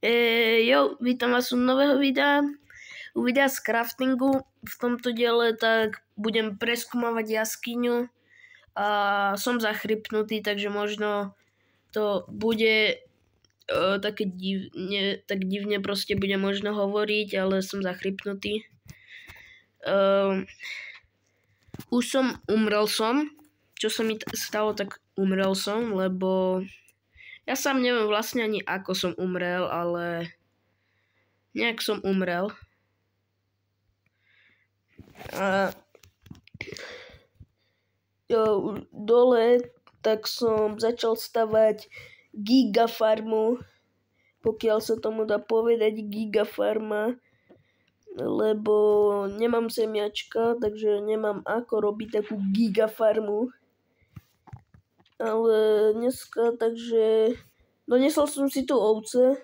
Vítam vás u nového videa z craftingu. V tomto diele tak budem preskúmavať jaskyňu a som zachrypnutý, takže možno to bude tak divne proste bude možno hovoriť, ale som zachrypnutý. Už umrel som. Čo sa mi stalo, tak umrel som, lebo ja sám neviem vlastne ani ako som umrel, ale nejak som umrel. A dole tak som začal stavať gigafarmu, pokiaľ sa tomu dá povedať gigafarma, lebo nemám semiačka, takže nemám ako robiť takú gigafarmu. Ale dneska, takže donesol som si tu ovce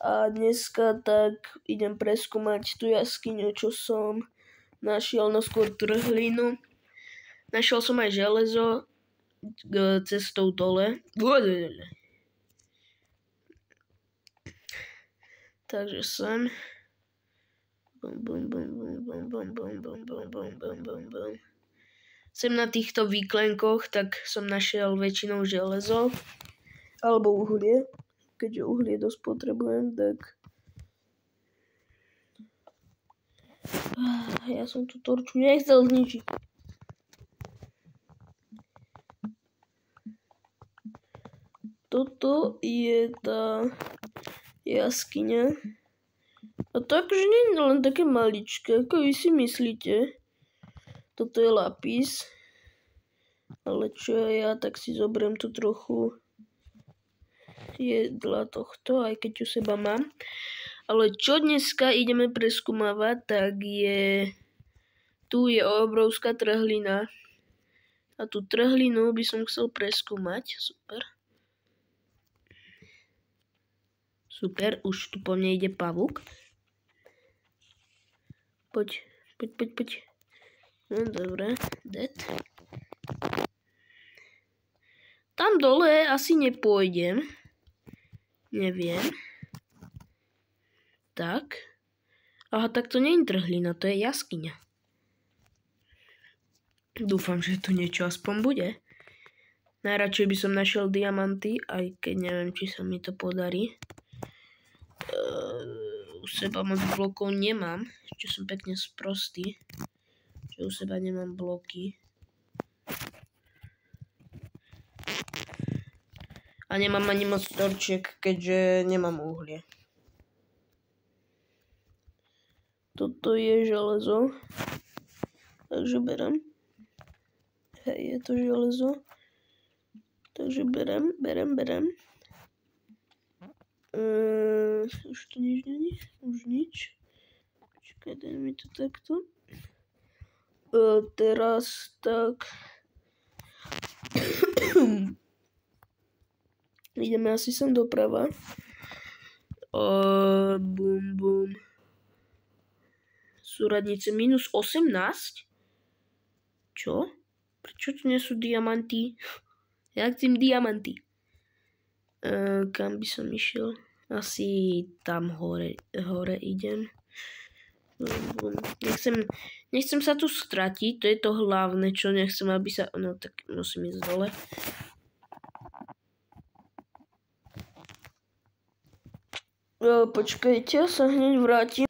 a dneska tak idem preskúmať tú jaskyňu, čo som našiel, no skôr trhlinu. Našiel som aj železo cestou dole. Takže sem. Sem na týchto výklenkoch, tak som našiel väčšinou železo alebo uhlie, keďže uhlie dosť potrebujem, tak ja som tú torču nechcel zničiť. Toto je tá jaskyňa. A takže nie je len také maličké, ako vy si myslíte. Toto je lapis. Ale čo ja, tak si zoberiem tu trochu jedla tohto, aj keď u seba mám. Ale čo dneska ideme preskúmavať, tak je... Tu je obrovská trhlina. A tú trhlinu by som chcel preskúmať. Super. Super, už tu po mne ide pavúk. Poď. No dobre, dead. Tam dole asi nepôjdem. Neviem. Tak. Aha, tak to nie je trhlina, to je jaskyňa. Dúfam, že tu niečo aspoň bude. Najradšej by som našiel diamanty, aj keď neviem, či sa mi to podarí. U seba moc blokov nemám, čo som pekne sprostý. Že u seba nemám bloky. A nemám ani moc torčiek, keďže nemám uhlie. Toto je železo. Takže berem. Hej, je to železo. Takže berem. Už tu nič není? Už nič. Počkaj, daj mi to takto. Teraz tak... Ideme asi sem doprava. Bum. Súradnice minus 18? Čo? Prečo tu nie sú diamanty? Ja chcem diamanty. Kam by som išiel? Asi tam hore idem. Nechcem sa tu stratiť, to je to hlavné, čo nechcem, aby sa... No tak musím ísť dole. Počkajte, sa hneď vrátim.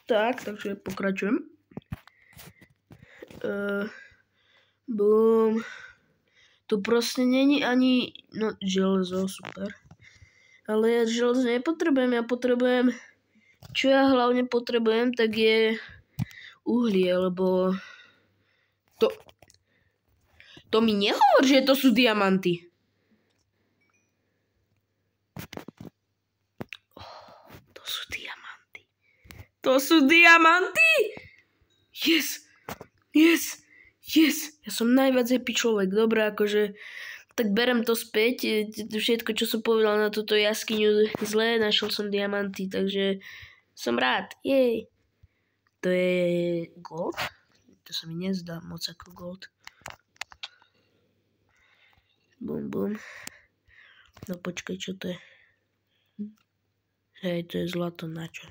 Tak, takže pokračujem. Bum. Tu proste není ani... No, železo, super. Ale ja železo nepotrebujem, ja potrebujem... Čo ja hlavne potrebujem, tak je uhlie, lebo... To mi nehovor, že to sú diamanty. To sú diamanty! Yes! Ja som najviac happy človek. Dobre, akože... Tak berem to späť. Všetko, čo som povedal na túto jaskyňu zlé, našiel som diamanty, takže som rád. Jej! To je gold? To sa mi nezdá moc ako gold. Bum. No počkaj, čo to je? Hej, to je zlato, na čo?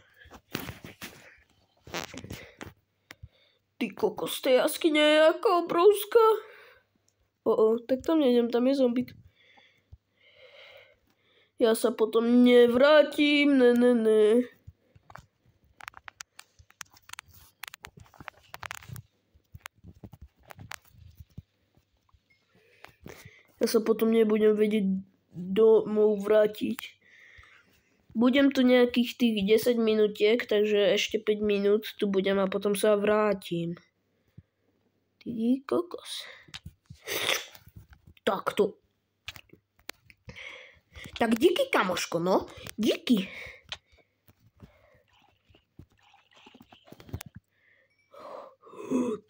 Ty kokos, tej jaskyňa je aká obrovská. Tak tam nejdem, tam je zombík. Ja sa potom nevrátim, ne. Ja sa potom nebudem vedieť domov vrátiť. Budem tu nejakých tých 10 minutiek, takže ešte 5 minút tu budem a potom sa vrátim. Ty kokos. Takto. Tak díky, kamoško, no. Díky.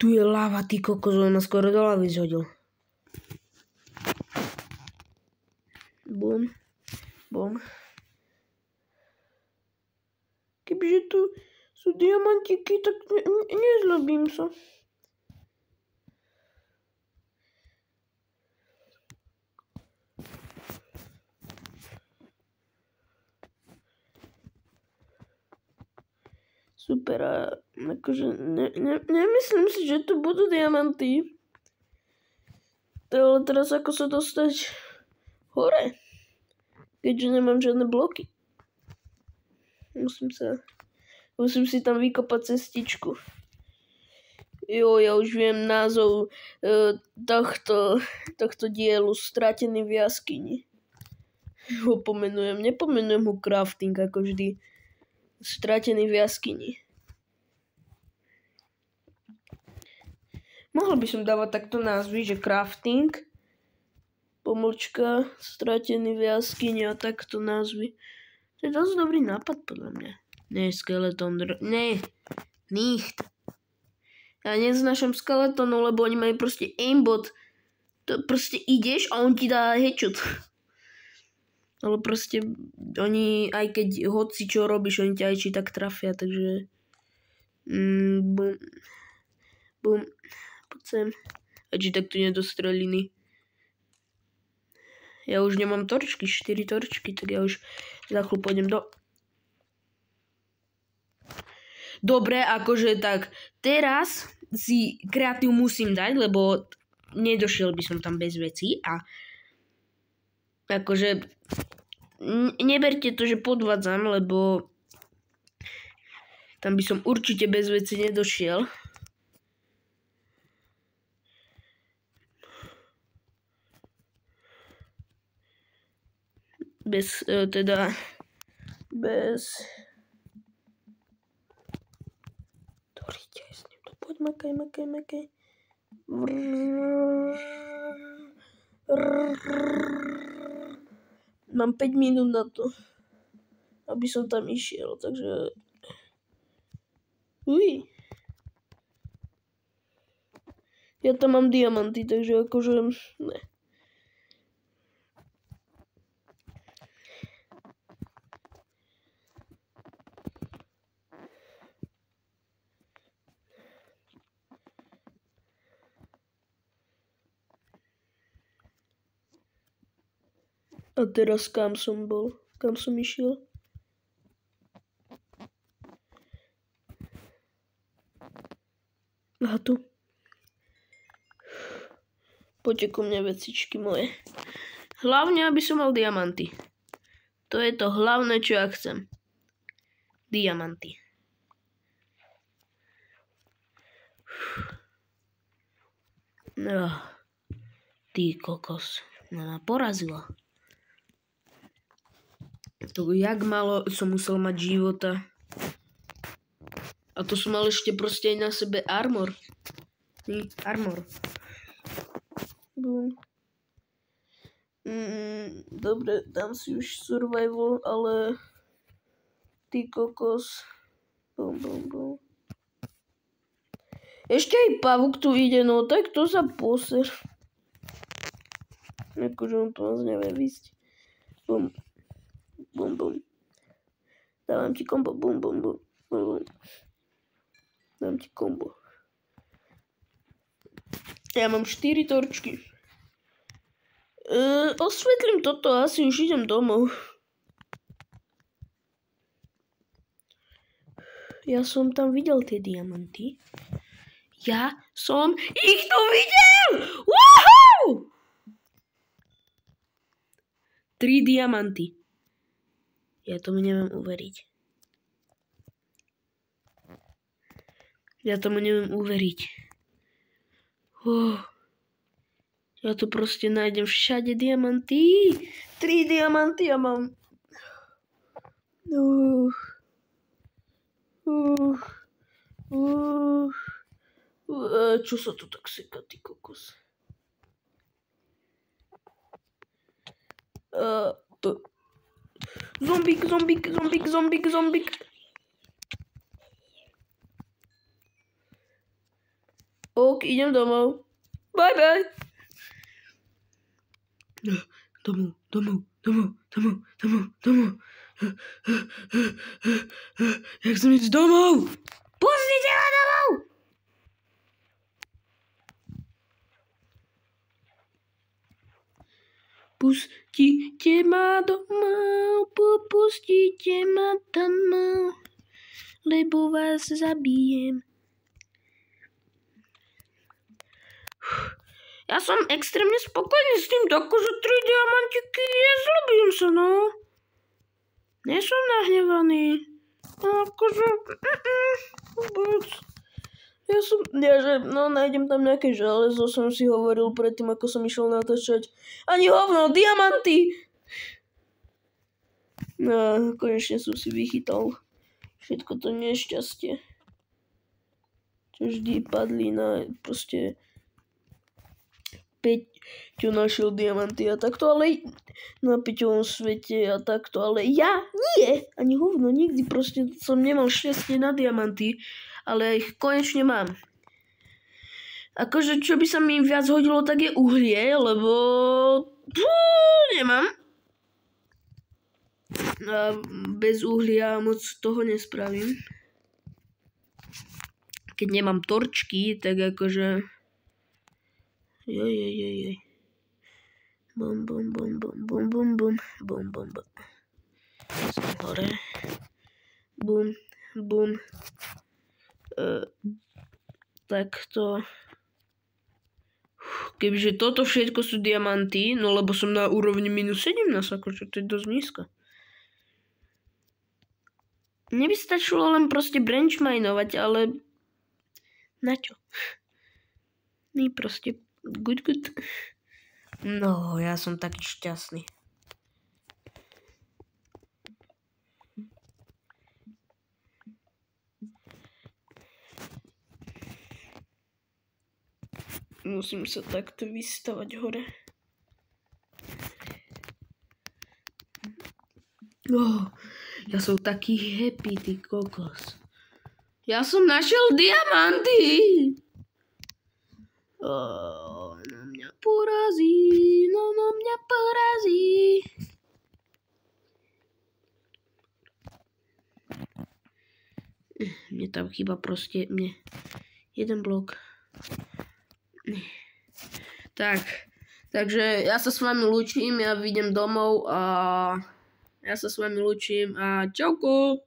Tu je láva, ty kokos, on ma skoro do lávy zhodil. Bum. Kebyže tu sú diamantiky, tak nezlobím sa. Super, a akože nemyslím si, že tu budú diamanty. Ale teraz ako sa dostať hore, keďže nemám žiadne bloky. Musím si tam vykopať cestičku. Jo, ja už viem názov tohto dielu Stratený v jaskyni. Ho pomenujem, nepomenujem ho crafting ako vždy. Stratený v jaskyni. Mohol by som dávať takto názvy, že crafting, pomlčka, stratený v jaskyni a takto názvy. To je dosť dobrý nápad podľa mňa. Nie, skeleton, nicht. Ja neznášam skeletonov, lebo oni majú proste aimbot. To proste ideš a on ti dá headshot. Ale proste oni, aj keď hoci čo robíš, oni ťa aj či tak trafia, takže bum. Poď sem. A či tak tu nedostreliny. Ja už nemám torčky, 4 torčky, tak ja už za chvíľu pôjdem do... Dobre, akože tak, teraz si kreatív musím dať, lebo nedošiel by som tam bez vecí a akože neberte to, že podvádzam, lebo tam by som určite bez veci nedošiel. Bez Dorite, s ním to poď, makaj. Mám 5 minút na to, aby som tam išiel, takže... Uj. Ja tam mám diamanty, takže akože... Ne. A teraz kam som bol? Kam som išiel? Aha, tu. Poďte ku mne, vecičky moje. Hlavne, aby som mal diamanty. To je to hlavné, čo ja chcem. Diamanty. No, ty kokos. No, porazila. To jak malo som musel mať života. A to som mal ešte proste aj na sebe armor. Armor. Dobre, dám si už survival, ale... Ty kokos. Bum. Ešte aj pavúk tu ide, no tak to sa poser. Akože on to vás nevie vysť. Bum. Dávam ti kombo. Bum. Dám ti kombo. Ja mám 4 torčky. Osvetlím toto, asi už idem domov. Ja som tam videl tie diamanty. Ja som ich tu videl! Woohoo! 3 diamanty. Ja tomu neviem uveriť. Ja tu proste nájdem všade diamanty. 3 diamanty ja mám. Čo sa tu tak seká, ty kokos? Zombík. Ok, idem domov. Bye. Domov. Jak chcem ísť domov? Pustite ma domov! Pustite ma domov, pustite ma domov, lebo vás zabijem. Ja som extrémne spokojný s tým, akože 3 diamantiky, nezlobím sa, no. Nie som nahnevaný. Akože, vôbec. Nájdem tam nejaké železo, som si hovoril predtým, ako som išiel natáčať. Ani hovno, diamanty! No, konečne som si vychytal všetko to nešťastie. Čo vždy padli na proste Peťo našiel diamanty a takto, ale na Peťovom svete a takto, ale ja nie, ani hovno, nikdy proste som nemal šťastie na diamanty, ale ich konečne mám. Akože, čo by sa mi viac hodilo, tak je uhlie, lebo nemám. A bez uhlia moc toho nespravím. Keď nemám torčky, tak akože Joj. Bum. Som hore. Bum. Takto. Kebyže toto všetko sú diamanty, no lebo som na úrovni minus 17, akože to je dosť nízko. Mne by stačilo len proste branch minovať, ale na čo? My proste good. No, ja som taký šťastný. Musím sa takto vystavať hore. Ja som taký happy, ty kokos. Ja som našiel diamanty! Na mňa porazí. Mne tam chýba proste jeden blok. Takže ja sa s vami lúčim, ja idem domov a čauko.